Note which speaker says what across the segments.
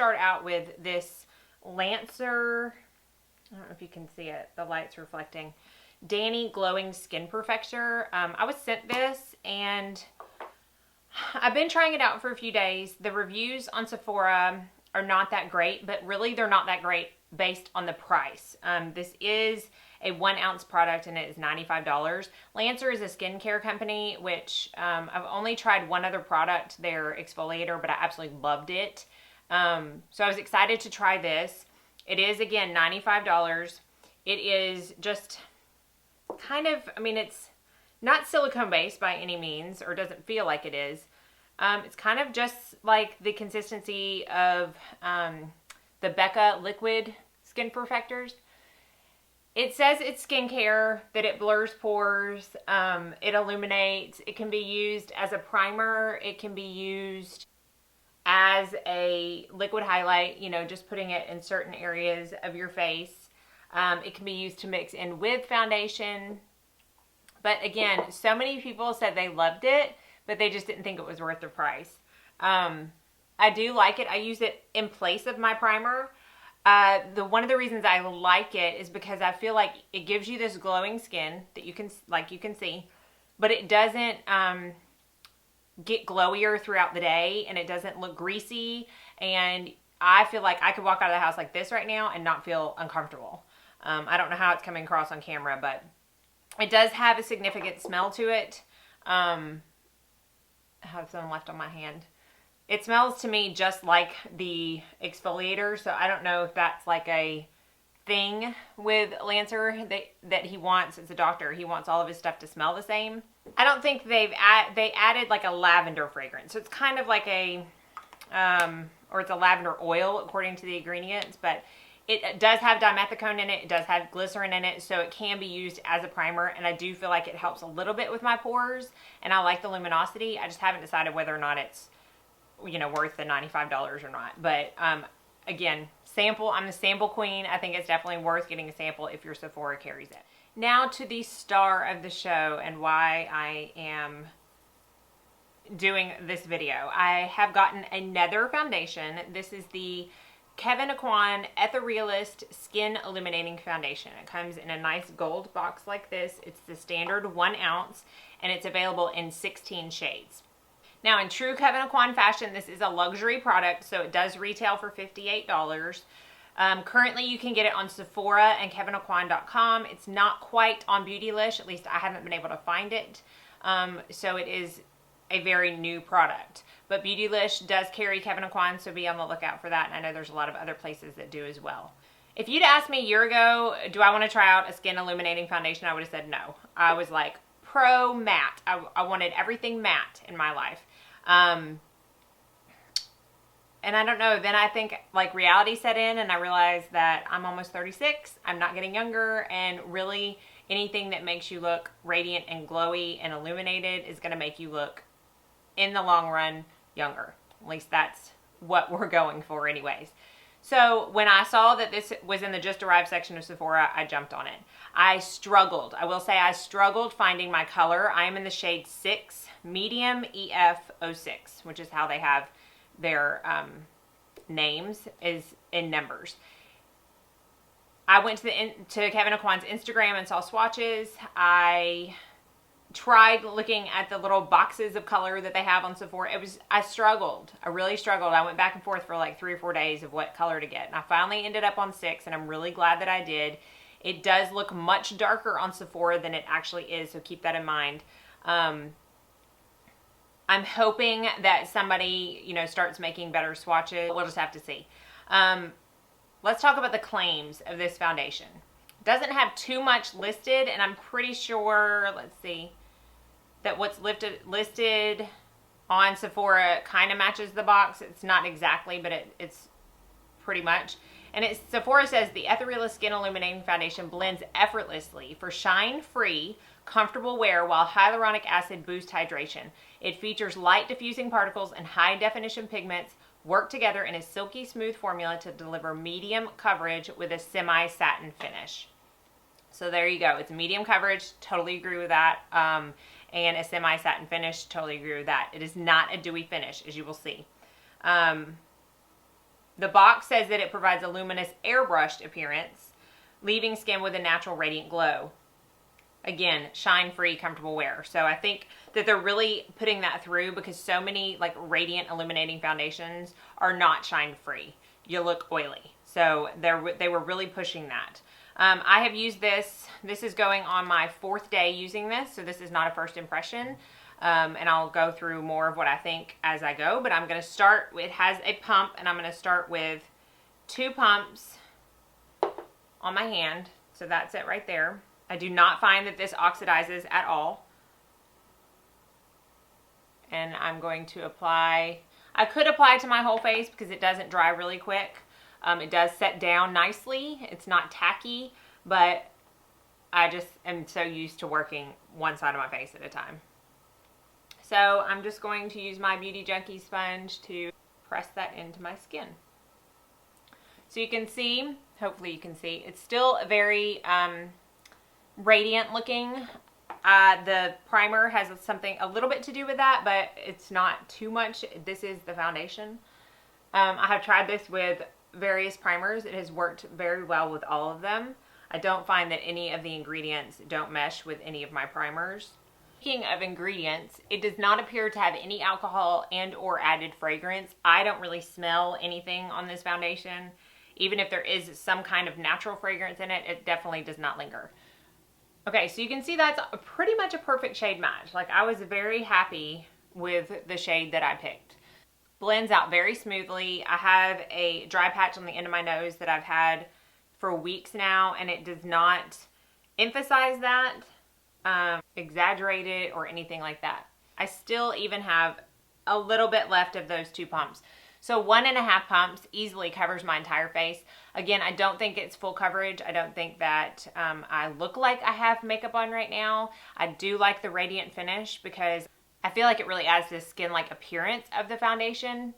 Speaker 1: start out with this Lancer, I don't know if you can see it, the light's reflecting, Danny Glowing Skin Perfector. I was sent this and I've been trying it out for a few days. The reviews on Sephora are not that great, but really they're not that great based on the price. This is a 1 ounce product and it is $95. Lancer is a skincare company, which I've only tried one other product, their exfoliator, but I absolutely loved it. So I was excited to try this. It is, again, $95. It is just kind of, I mean, it's not silicone based by any means, or doesn't feel like it is. It's kind of just like the consistency of the Becca liquid skin perfectors. It says it's skincare, that it blurs pores, it illuminates. It can be used as a primer. It can be used as a liquid highlight, you know, just putting it in certain areas of your face. It can be used to mix in with foundation. But again, so many people said they loved it, but they just didn't think it was worth the price. I do like it. I use it in place of my primer. One of the reasons I like it is because I feel like it gives you this glowing skin that you can see, but it doesn't get glowier throughout the day, and it doesn't look greasy. And I feel like I could walk out of the house like this right now and not feel uncomfortable. I don't know how it's coming across on camera, but it does have a significant smell to it. I have some left on my hand. It smells to me just like the exfoliator, so I don't know if that's like a thing with Lancer that he wants. As a doctor, he wants all of his stuff to smell the same. I don't think they added like a lavender fragrance, so it's kind of like a or it's a lavender oil according to the ingredients, but it does have dimethicone in it. It does have glycerin in it, so it can be used as a primer, and I do feel like it helps a little bit with my pores, and I like the luminosity. I just haven't decided whether or not it's, you know, worth the $95 or not. But again, sample. I'm the sample queen. I think it's definitely worth getting a sample if your Sephora carries it. Now to the star of the show and why I am doing this video. I have gotten another foundation. This is the Kevyn Etherealist Skin Illuminating Foundation. It comes in a nice gold box like this. It's the standard 1 ounce, and it's available in 16 shades. Now, in true Kevyn fashion, this is a luxury product, so it does retail for $58. Currently, you can get it on Sephora and KevynAucoin.com. It's not quite on Beautylish. At least I haven't been able to find it. So it is a very new product. But Beautylish does carry Kevyn Aucoin, so be on the lookout for that. And I know there's a lot of other places that do as well. If you'd asked me a year ago, do I want to try out a skin illuminating foundation, I would have said no. I was like pro matte. I wanted everything matte in my life. And I don't know, then I think like reality set in and I realized that I'm almost 36. I'm not getting younger, and really anything that makes you look radiant and glowy and illuminated is going to make you look, in the long run, younger. At least that's what we're going for anyways. So when I saw that this was in the just arrived section of Sephora, I jumped on it. I struggled. I will say I struggled finding my color. I am in the shade 6, medium EF06, which is how they have their names, is in numbers. I went to Kevyn Aucoin's Instagram and saw swatches. I tried looking at the little boxes of color that they have on Sephora. I struggled. I really struggled. I went back and forth for like 3 or 4 days of what color to get. And I finally ended up on 6, and I'm really glad that I did. It does look much darker on Sephora than it actually is, so keep that in mind. I'm hoping that somebody, you know, starts making better swatches. We'll just have to see. Let's talk about the claims of this foundation. It doesn't have too much listed, and I'm pretty sure, let's see, that what's listed on Sephora kind of matches the box. It's not exactly, but it's pretty much. And Sephora says the Etherealist Skin Illuminating Foundation blends effortlessly for shine-free, comfortable wear while hyaluronic acid boosts hydration. It features light diffusing particles and high-definition pigments work together in a silky smooth formula to deliver medium coverage with a semi-satin finish. So there you go. It's medium coverage. Totally agree with that. And a semi-satin finish. Totally agree with that. It is not a dewy finish, as you will see. The The box says that it provides a luminous airbrushed appearance, leaving skin with a natural radiant glow. Again, shine-free, comfortable wear. So I think that they're really putting that through because so many like radiant illuminating foundations are not shine-free. You look oily. So they were really pushing that. I have used this. This is going on my 4th day using this, so this is not a first impression. And I'll go through more of what I think as I go, but I'm going to start, it has a pump, and I'm going to start with 2 pumps on my hand. So that's it right there. I do not find that this oxidizes at all. And I'm going to apply, I could apply to my whole face because it doesn't dry really quick. It does set down nicely. It's not tacky, but I just am so used to working one side of my face at a time. So I'm just going to use my Beauty Junkie sponge to press that into my skin. So you can see, hopefully you can see, it's still very radiant looking. The primer has something a little bit to do with that, but it's not too much. This is the foundation. I have tried this with various primers. It has worked very well with all of them. I don't find that any of the ingredients don't mesh with any of my primers. Speaking of ingredients, it does not appear to have any alcohol and or added fragrance. I don't really smell anything on this foundation. Even if there is some kind of natural fragrance in it, it definitely does not linger. Okay, so you can see that's pretty much a perfect shade match. Like, I was very happy with the shade that I picked. Blends out very smoothly. I have a dry patch on the end of my nose that I've had for weeks now, and it does not emphasize that, exaggerate it, or anything like that. I still even have a little bit left of those 2 pumps. So 1.5 pumps easily covers my entire face. Again, I don't think it's full coverage. I don't think that I look like I have makeup on right now. I do like the radiant finish because I feel like it really adds this skin-like appearance of the foundation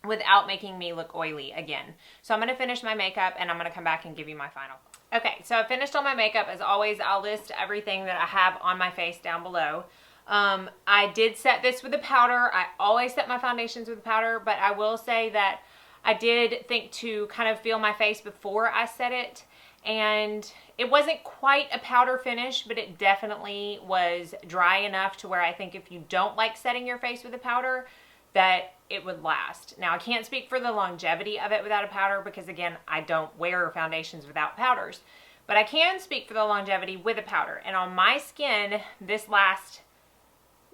Speaker 1: without making me look oily again. So I'm going to finish my makeup and I'm going to come back and give you my final. Okay, so I finished all my makeup. As always, I'll list everything that I have on my face down below. I did set this with a powder. I always set my foundations with a powder, but I will say that I did think to kind of feel my face before I set it, and it wasn't quite a powder finish, but it definitely was dry enough to where I think if you don't like setting your face with a powder, that it would last. Now, I can't speak for the longevity of it without a powder because, again, I don't wear foundations without powders, but I can speak for the longevity with a powder. And on my skin, this lasts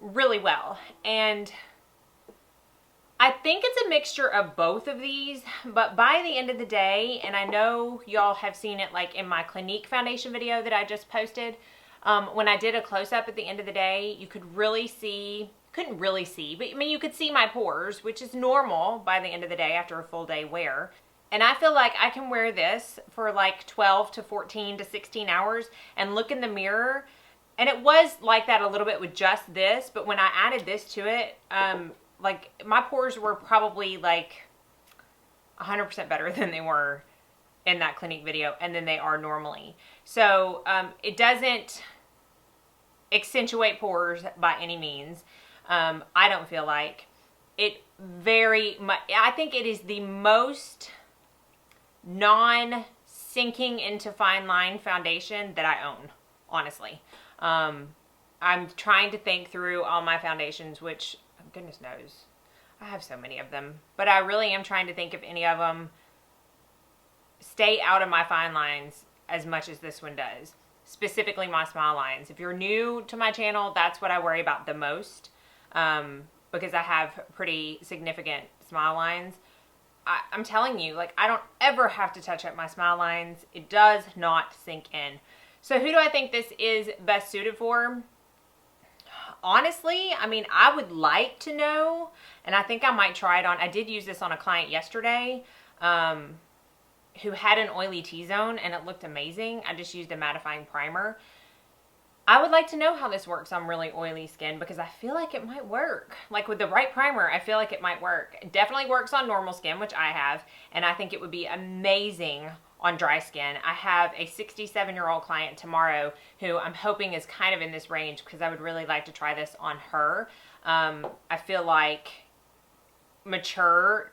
Speaker 1: really well. And I think it's a mixture of both of these, but by the end of the day, and I know y'all have seen it like in my Clinique foundation video that I just posted, when I did a close-up at the end of the day, you could really see, couldn't really see, but I mean, you could see my pores, which is normal by the end of the day after a full day wear. And I feel like I can wear this for like 12 to 14 to 16 hours and look in the mirror. And it was like that a little bit with just this, but when I added this to it, like my pores were probably like 100% better than they were in that Clinique video and than they are normally. So it doesn't accentuate pores by any means. I don't feel like it very much. I think it is the most non-sinking into fine line foundation that I own, honestly. I'm trying to think through all my foundations, which, goodness knows, I have so many of them, but I really am trying to think if any of them stay out of my fine lines as much as this one does, specifically my smile lines. If you're new to my channel, that's what I worry about the most, because I have pretty significant smile lines. I'm telling you, like, I don't ever have to touch up my smile lines. It does not sink in. So who do I think this is best suited for? Honestly, I mean, I would like to know, and I think I might try it on. I did use this on a client yesterday who had an oily T-zone, and it looked amazing. I just used a mattifying primer. I would like to know how this works on really oily skin because I feel like it might work. Like with the right primer, I feel like it might work. It definitely works on normal skin, which I have, and I think it would be amazing on dry skin. I have a 67-year-old client tomorrow who I'm hoping is kind of in this range because I would really like to try this on her. I feel like mature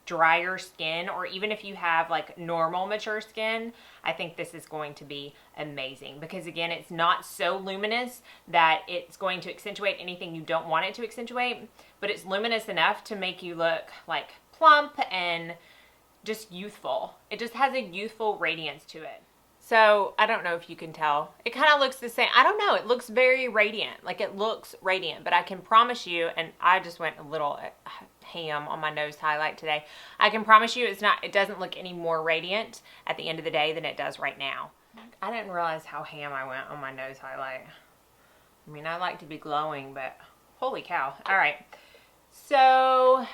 Speaker 1: drier skin, or even if you have like normal mature skin, I think this is going to be amazing because again, it's not so luminous that it's going to accentuate anything you don't want it to accentuate, but it's luminous enough to make you look like plump and just youthful. It just has a youthful radiance to it. So I don't know if you can tell. It kind of looks the same. I don't know. It looks very radiant. Like it looks radiant, but I can promise you, and I just went a little ham on my nose highlight today. I can promise you it doesn't look any more radiant at the end of the day than it does right now. I didn't realize how ham I went on my nose highlight. I mean, I like to be glowing, but holy cow. All right. So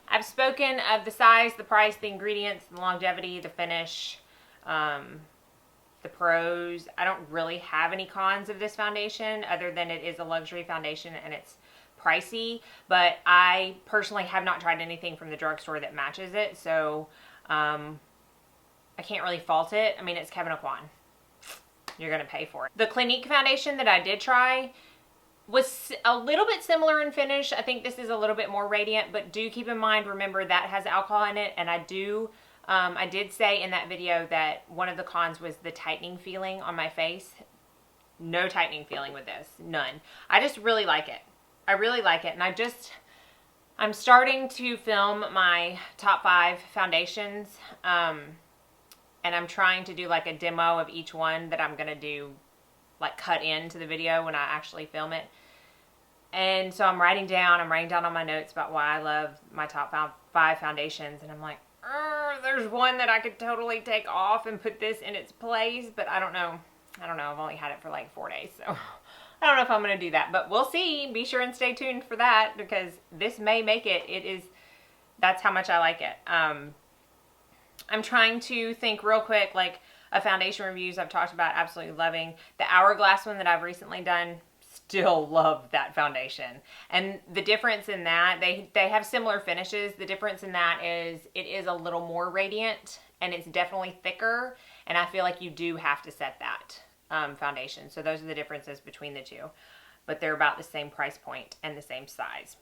Speaker 1: I've spoken of the size, the price, the ingredients, the longevity, the finish, the pros. I don't really have any cons of this foundation other than it is a luxury foundation and it's pricey, but I personally have not tried anything from the drugstore that matches it, so I can't really fault it. I mean, it's Kevyn Aucoin. You're going to pay for it. The Clinique foundation that I did try was a little bit similar in finish. I think this is a little bit more radiant, but do keep in mind, remember that has alcohol in it, and I did say in that video that one of the cons was the tightening feeling on my face. No tightening feeling with this, none. I just really like it. I really like it, and I'm starting to film my top 5 foundations, and I'm trying to do like a demo of each one that I'm gonna do, like cut into the video when I actually film it. And so I'm writing down on my notes about why I love my top 5 foundations, and I'm like, there's one that I could totally take off and put this in its place, but I don't know. I've only had it for like 4 days, so I don't know if I'm going to do that, but we'll see. Be sure and stay tuned for that because this may make it. That's how much I like it. I'm trying to think real quick, like a foundation reviews I've talked about absolutely loving. The Hourglass one that I've recently done, still love that foundation. And the difference in that, they have similar finishes. The difference in that is it is a little more radiant and it's definitely thicker. And I feel like you do have to set that foundation. So those are the differences between the two. But they're about the same price point and the same size.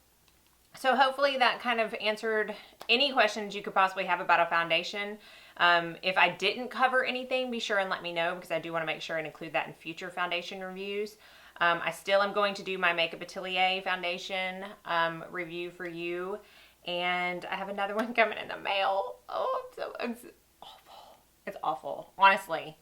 Speaker 1: So hopefully that kind of answered any questions you could possibly have about a foundation. If I didn't cover anything, be sure and let me know because I do want to make sure and include that in future foundation reviews. I still am going to do my Makeup Atelier foundation review for you. And I have another one coming in the mail. Oh, it's awful. It's awful. Honestly,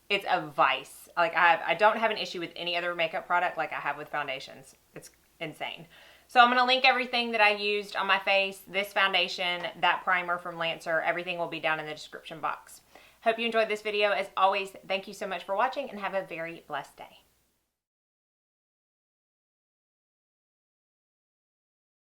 Speaker 1: it's a vice. Like I don't have an issue with any other makeup product like I have with foundations. It's insane. So I'm going to link everything that I used on my face, this foundation, that primer from Lancer. Everything will be down in the description box. Hope you enjoyed this video. As always, thank you so much for watching and have a very blessed day.